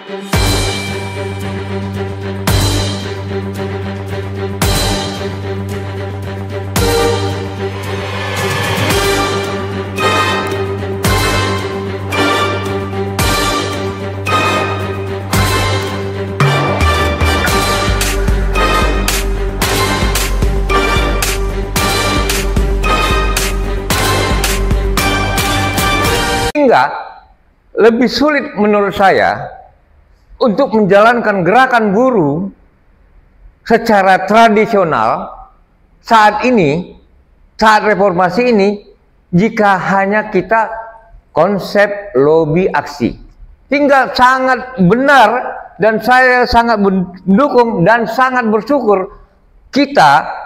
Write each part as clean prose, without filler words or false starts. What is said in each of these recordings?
Sehingga lebih sulit menurut saya untuk menjalankan gerakan buruh secara tradisional saat ini, saat reformasi ini, jika hanya kita konsep lobby aksi. Hingga sangat benar dan saya sangat mendukung dan sangat bersyukur kita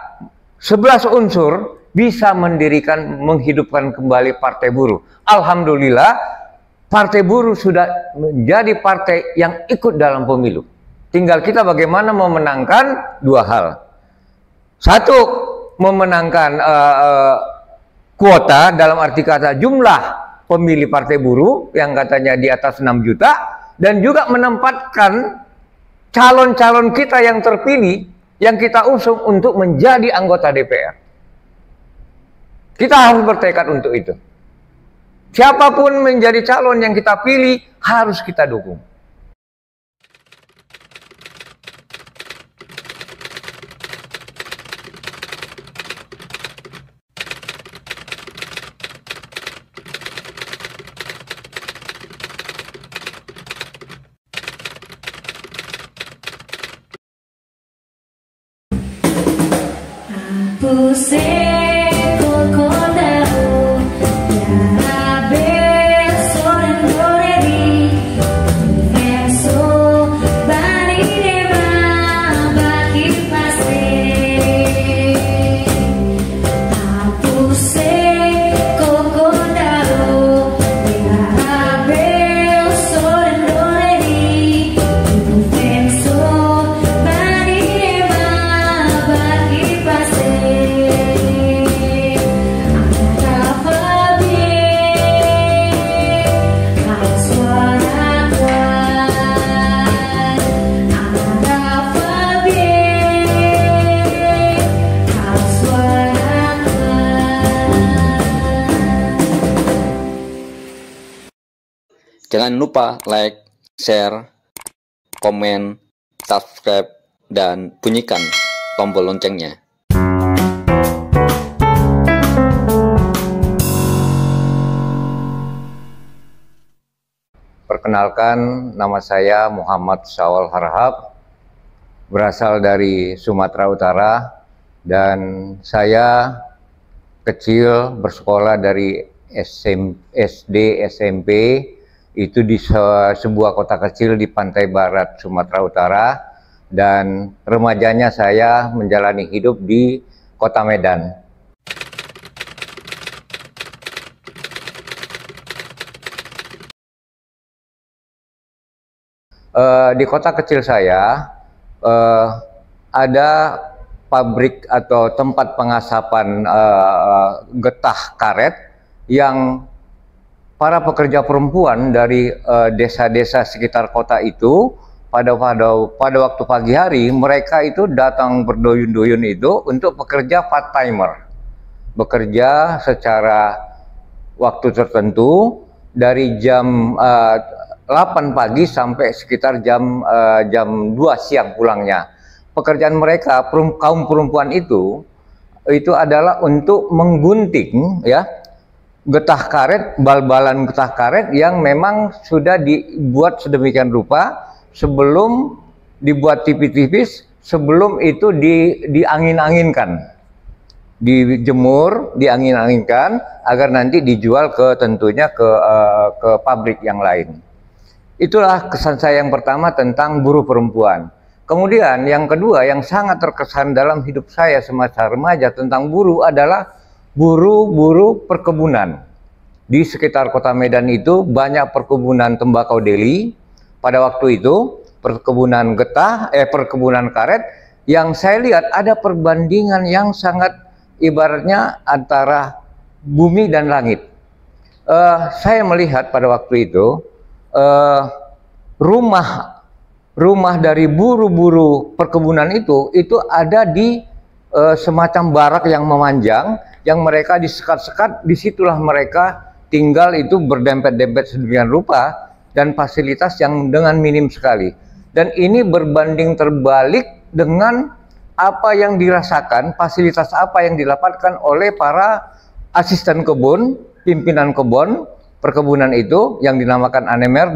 11 unsur bisa menghidupkan kembali Partai Buruh. Alhamdulillah, Partai Buruh sudah menjadi partai yang ikut dalam pemilu. Tinggal kita bagaimana memenangkan dua hal. Satu, memenangkan kuota dalam arti kata jumlah pemilih Partai Buruh yang katanya di atas 6 juta. Dan juga menempatkan calon-calon kita yang terpilih yang kita usung untuk menjadi anggota DPR. Kita harus bertekad untuk itu. Siapapun menjadi calon yang kita pilih, harus kita dukung. Jangan lupa like, share, komen, subscribe, dan bunyikan tombol loncengnya. Perkenalkan, nama saya Muhammad Syawal Harahap, berasal dari Sumatera Utara, dan saya kecil bersekolah dari SD, SMP, itu di sebuah kota kecil di pantai barat Sumatera Utara, dan remajanya saya menjalani hidup di kota Medan. Di kota kecil saya ada pabrik atau tempat pengasapan getah karet yang para pekerja perempuan dari desa-desa sekitar kota itu pada waktu pagi hari mereka itu datang berduyun-duyun itu untuk bekerja part-timer, bekerja secara waktu tertentu dari jam 8 pagi sampai sekitar jam 2 siang pulangnya. Pekerjaan mereka kaum perempuan itu adalah untuk menggunting ya getah karet, bal-balan getah karet yang memang sudah dibuat sedemikian rupa sebelum dibuat tipis-tipis, sebelum itu diangin-anginkan, dijemur, diangin-anginkan agar nanti dijual tentunya ke pabrik yang lain. Itulah kesan saya yang pertama tentang buruh perempuan. Kemudian yang kedua yang sangat terkesan dalam hidup saya semasa remaja tentang buruh adalah buruh perkebunan. Di sekitar kota Medan itu banyak perkebunan tembakau deli pada waktu itu, perkebunan perkebunan karet, yang saya lihat ada perbandingan yang sangat ibaratnya antara bumi dan langit. Saya melihat pada waktu itu rumah dari buru-buru perkebunan itu ada di semacam barak yang memanjang, yang mereka disekat-sekat. Disitulah mereka tinggal itu berdempet-dempet sedemikian rupa, dan fasilitas yang dengan minim sekali. Dan ini berbanding terbalik dengan apa yang dirasakan, fasilitas apa yang didapatkan oleh para asisten kebun, pimpinan kebun perkebunan itu yang dinamakan anemer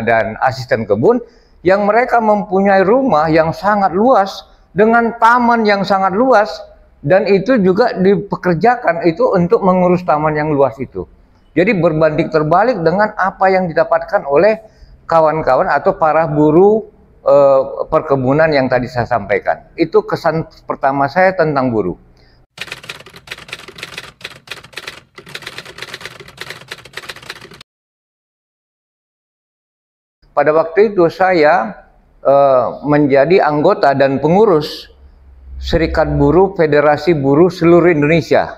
dan asisten kebun, yang mereka mempunyai rumah yang sangat luas dengan taman yang sangat luas, dan itu juga dipekerjakan itu untuk mengurus taman yang luas itu. Jadi berbanding terbalik dengan apa yang didapatkan oleh kawan-kawan atau para buruh perkebunan yang tadi saya sampaikan. Itu kesan pertama saya tentang buruh. Pada waktu itu saya menjadi anggota dan pengurus Serikat Buruh Federasi Buruh Seluruh Indonesia.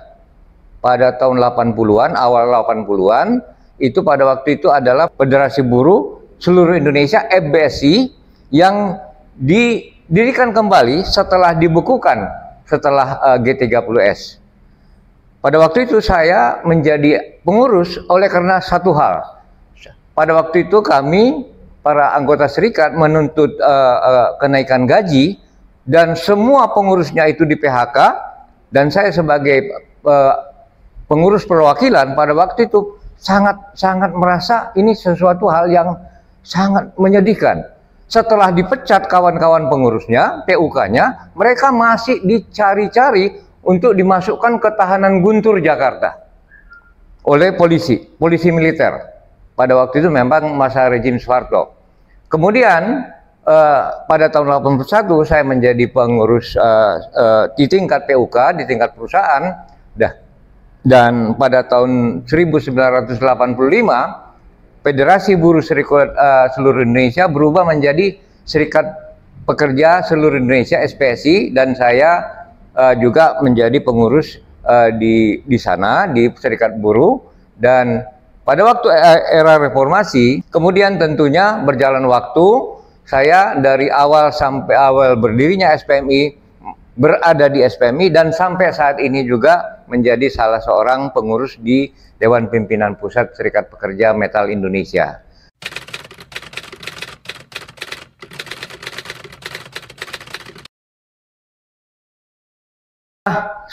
Pada tahun 80-an, awal 80-an, itu pada waktu itu adalah Federasi Buruh Seluruh Indonesia, FBSI, yang didirikan kembali setelah dibekukan setelah G30S. Pada waktu itu saya menjadi pengurus oleh karena satu hal. Pada waktu itu kami, para anggota serikat, menuntut kenaikan gaji, dan semua pengurusnya itu di PHK, dan saya sebagai pengurus perwakilan pada waktu itu sangat merasa ini sesuatu hal yang sangat menyedihkan. Setelah dipecat kawan-kawan pengurusnya, PUK-nya, mereka masih dicari-cari untuk dimasukkan ke tahanan Guntur Jakarta oleh polisi militer. Pada waktu itu memang masa rezim Soeharto. Kemudian pada tahun 81 saya menjadi pengurus di tingkat PUK, di tingkat perusahaan. Dan pada tahun 1985 Federasi Buruh Serikat Seluruh Indonesia berubah menjadi Serikat Pekerja Seluruh Indonesia, SPSI, dan saya juga menjadi pengurus di sana, di Serikat Buruh. Dan pada waktu era reformasi, kemudian tentunya berjalan waktu, saya dari awal sampai awal berdirinya SPMI berada di SPMI, dan sampai saat ini juga menjadi salah seorang pengurus di Dewan Pimpinan Pusat Serikat Pekerja Metal Indonesia.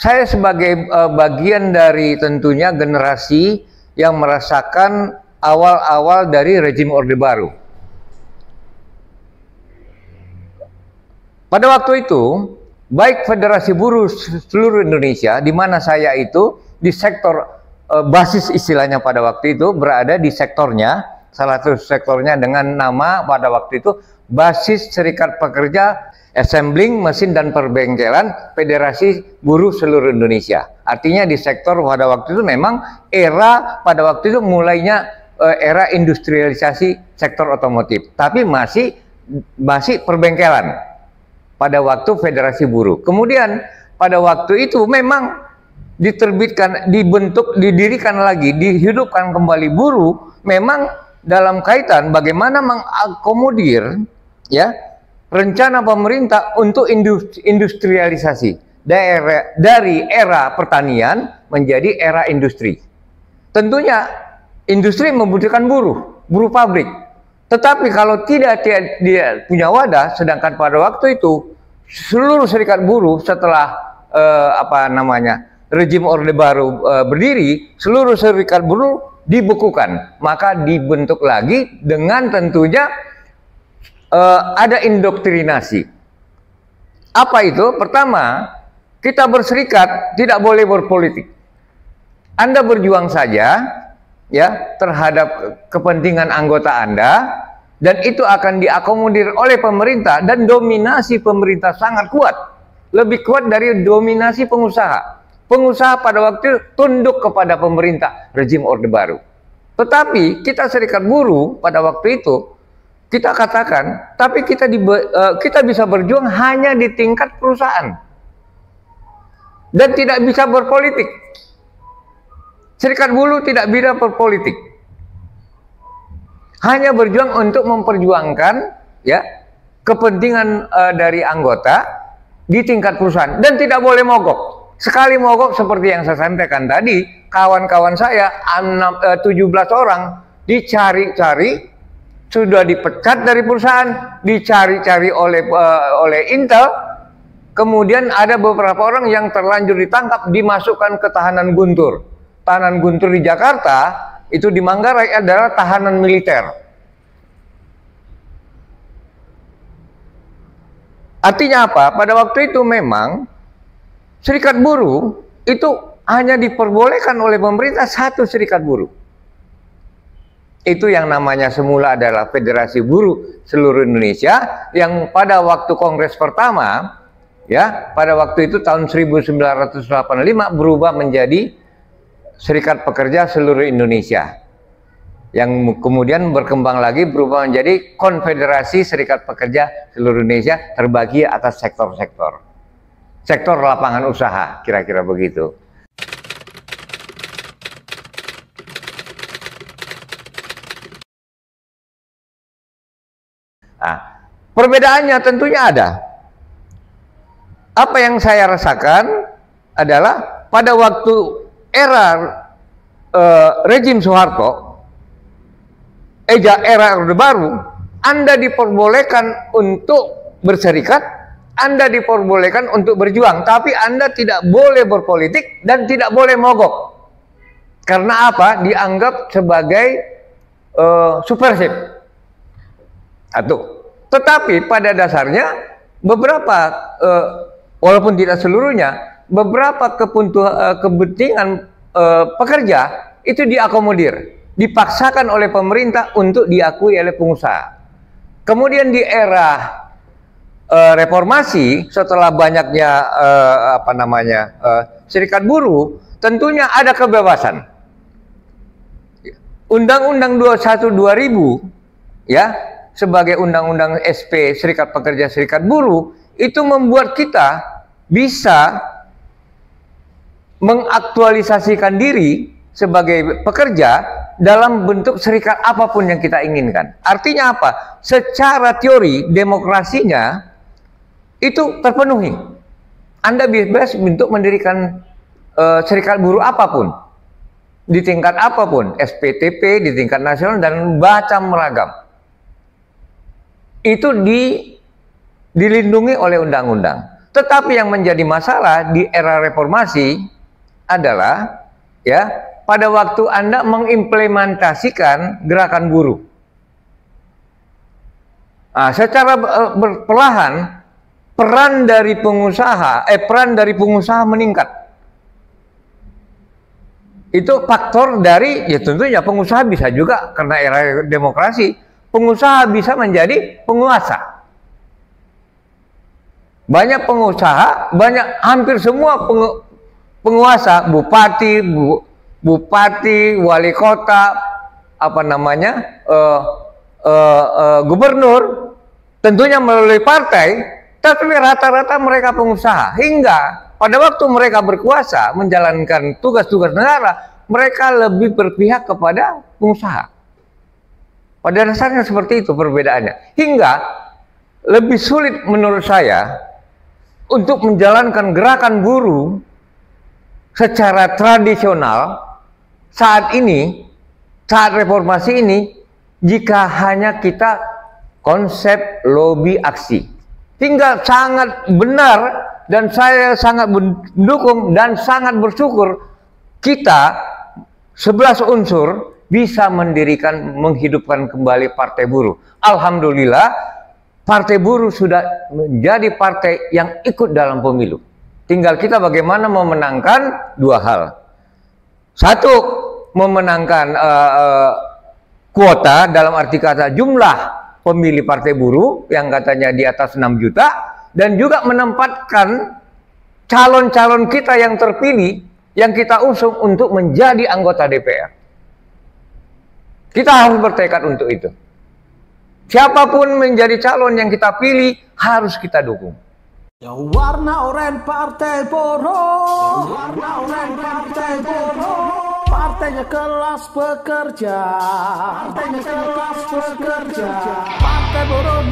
Saya sebagai bagian dari tentunya generasi yang merasakan awal-awal dari rezim Orde Baru. Pada waktu itu, baik Federasi Buruh Seluruh Indonesia, di mana saya itu di sektor basis istilahnya pada waktu itu, berada di sektornya, salah satu sektornya dengan nama pada waktu itu Basis Serikat Pekerja Assembling, Mesin dan Perbengkelan Federasi Buruh Seluruh Indonesia. Artinya di sektor pada waktu itu memang era pada waktu itu mulainya era industrialisasi sektor otomotif, tapi masih perbengkelan pada waktu Federasi Buruh. Kemudian pada waktu itu memang diterbitkan, didirikan lagi, dihidupkan kembali buruh, memang dalam kaitan bagaimana mengakomodir ya rencana pemerintah untuk industrialisasi dari era pertanian menjadi era industri. Tentunya industri membutuhkan buruh pabrik. Tetapi kalau tidak dia punya wadah, sedangkan pada waktu itu seluruh serikat buruh setelah rezim Orde Baru berdiri, seluruh serikat buruh dibekukan, maka dibentuk lagi dengan tentunya ada indoktrinasi. Apa itu? Pertama, kita berserikat tidak boleh berpolitik. Anda berjuang saja ya terhadap kepentingan anggota Anda, dan itu akan diakomodir oleh pemerintah, dan dominasi pemerintah sangat kuat, lebih kuat dari dominasi pengusaha. Pengusaha pada waktu itu tunduk kepada pemerintah rezim Orde Baru. Tetapi kita serikat buruh pada waktu itu kita katakan, tapi kita bisa berjuang hanya di tingkat perusahaan dan tidak bisa berpolitik. Serikat buruh tidak bisa berpolitik. hanya berjuang untuk memperjuangkan ya kepentingan dari anggota di tingkat perusahaan dan tidak boleh mogok. Sekali mogok seperti yang saya sampaikan tadi, kawan-kawan saya 17 orang dicari-cari, sudah dipecat dari perusahaan, dicari-cari oleh Intel, kemudian ada beberapa orang yang terlanjur ditangkap, dimasukkan ke tahanan Guntur. Tahanan Guntur di Jakarta itu di Manggarai adalah tahanan militer. Artinya apa? Pada waktu itu memang serikat buruh itu hanya diperbolehkan oleh pemerintah satu serikat buruh. Itu yang namanya semula adalah Federasi Buruh Seluruh Indonesia, yang pada waktu Kongres pertama, ya, pada waktu itu tahun 1985 berubah menjadi Serikat Pekerja Seluruh Indonesia, yang kemudian berkembang lagi berubah menjadi Konfederasi Serikat Pekerja Seluruh Indonesia, terbagi atas sektor-sektor. Sektor lapangan usaha, kira-kira begitu. Nah, perbedaannya tentunya ada. Apa yang saya rasakan adalah pada waktu era rejim Soeharto, era Orde Baru, Anda diperbolehkan untuk berserikat, Anda diperbolehkan untuk berjuang, tapi Anda tidak boleh berpolitik dan tidak boleh mogok. Karena apa? Dianggap sebagai subversif. Tetapi pada dasarnya beberapa, walaupun tidak seluruhnya, beberapa kepentingan pekerja itu diakomodir, dipaksakan oleh pemerintah untuk diakui oleh pengusaha. Kemudian di era reformasi, setelah banyaknya serikat buruh, tentunya ada kebebasan. Undang-Undang 21 2000 ya, sebagai undang-undang SP, Serikat Pekerja Serikat Buruh, itu membuat kita bisa mengaktualisasikan diri sebagai pekerja dalam bentuk serikat apapun yang kita inginkan. Artinya apa? Secara teori demokrasinya itu terpenuhi. Anda bebas untuk mendirikan serikat buruh apapun, di tingkat apapun, SPTP, di tingkat nasional, dan macam ragam. Itu dilindungi oleh undang-undang. Tetapi yang menjadi masalah di era reformasi adalah ya, pada waktu Anda mengimplementasikan gerakan buruh. Nah, secara perlahan peran dari pengusaha meningkat. Itu faktor dari, ya tentunya pengusaha bisa juga karena era demokrasi, pengusaha bisa menjadi penguasa. Banyak pengusaha, hampir semua penguasa, bupati, wali kota, gubernur, tentunya melalui partai, tapi rata-rata mereka pengusaha. Hingga pada waktu mereka berkuasa menjalankan tugas-tugas negara, mereka lebih berpihak kepada pengusaha. Pada dasarnya seperti itu perbedaannya. Hingga lebih sulit menurut saya untuk menjalankan gerakan buruh secara tradisional saat ini, saat reformasi ini, jika hanya kita konsep lobby aksi. Hingga sangat benar, dan saya sangat mendukung dan sangat bersyukur kita 11 unsur bisa menghidupkan kembali Partai Buruh. Alhamdulillah, Partai Buruh sudah menjadi partai yang ikut dalam pemilu. Tinggal kita bagaimana memenangkan dua hal. Satu, memenangkan kuota dalam arti kata jumlah pemilih Partai Buruh yang katanya di atas 6 juta, dan juga menempatkan calon-calon kita yang terpilih yang kita usung untuk menjadi anggota DPR. Kita harus bertekad untuk itu. Siapapun menjadi calon yang kita pilih harus kita dukung. Yang warna oranye Partai Buruh, warna oranye Partai Buruh. Partainya kelas pekerja, partainya kelas pekerja, partai buruh